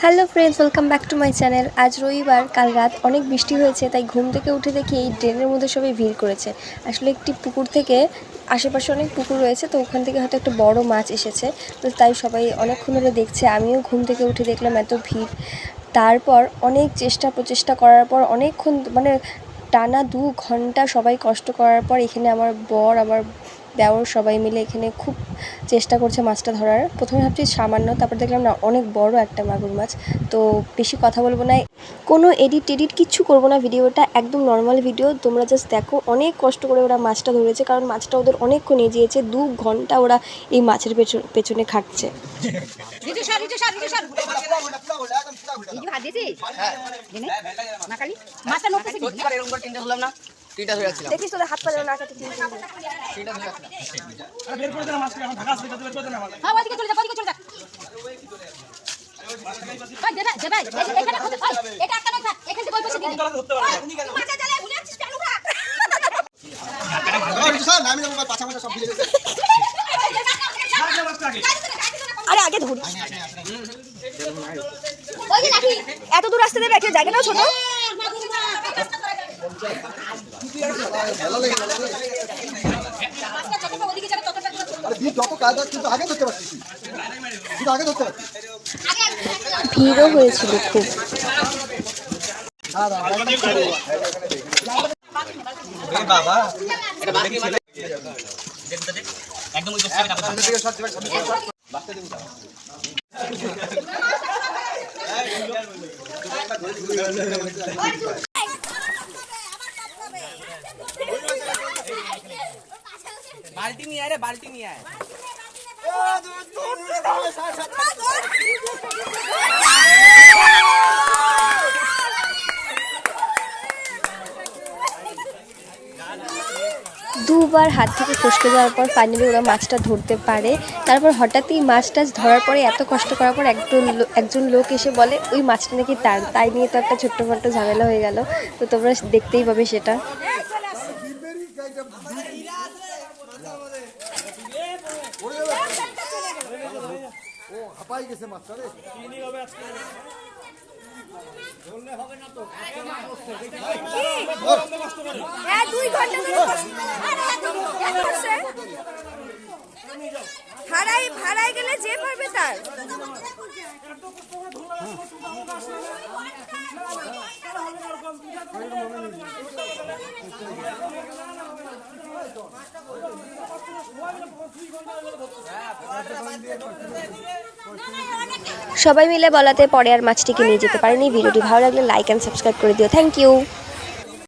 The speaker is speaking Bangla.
Hello friends, welcome back to my channel. আজ রবিবার, কাল রাত অনেক বৃষ্টি হয়েছে, তাই ঘুম থেকে উঠে দেখি এই ড্রেনের মধ্যে সবাই ভিড় করেছে। আসলে একটি পুকুর থেকে, আশেপাশে অনেক পুকুর রয়েছে, তো ওখান থেকে হয়তো একটা বড় মাছ এসেছে, তো তাই সবাই অনেকক্ষণ ধরে দেখছে। আমিও ঘুম থেকে উঠে দেখলাম এত ভিড়। তারপর অনেক প্রচেষ্টা করার পর অনেকক্ষণ টানা 2 ঘন্টা সবাই কষ্ট করার পর এখানে আমার বর, আমার দেওর সবাই মিলে এখানে খুব চেষ্টা করছে মাছটা ধরার। প্রথমে ভাবছি সামান্য, তারপর দেখলাম না, অনেক বড় একটা মাগুর মাছ। তো বেশি কথা বলবো না, কোনো এডিট কিচ্ছু করবো না, ভিডিওটা একদম নর্মাল ভিডিও। তোমরা জাস্ট দেখো, অনেক কষ্ট করে ওরা মাছটা ধরেছে, কারণ মাছটা ওদের অনেকক্ষণ এগিয়েছে। 2 ঘন্টা ওরা এই মাছের পেছনে খাটছে। দেখিস তোদের হাত পা যেন না কাটে। আরে আগে ধরি, এত দূর আসতে দেবে, একটা জায়গাটাও ছোট। ভিড়ও হয়েছিল খুব। बाल्टी नहीं आए रे, बाल्टी नहीं आए। দুবার হাত থেকে ফসকে যাওয়ার পর ফাইনালি ওরা মাছটা ধরতে পারে। তারপর হঠাৎই মাছটা ধরার পরে, এত কষ্ট করার পর একজন লোক এসে বলে ওই মাছটা নাকি তাই নিয়ে তো একটা ছোট্ট ঝামেলা হয়ে গেল। তো তোমরা দেখতেই পাবে সেটা। হারাই গেলে যে পারবে তার। সবাই মিলে বলাতে পরে আর মাছটিকে নিয়ে যেতে পারেনি। ভিডিওটি ভালো লাগলে লাইক অ্যান্ড সাবস্ক্রাইব করে দিও। Thank you.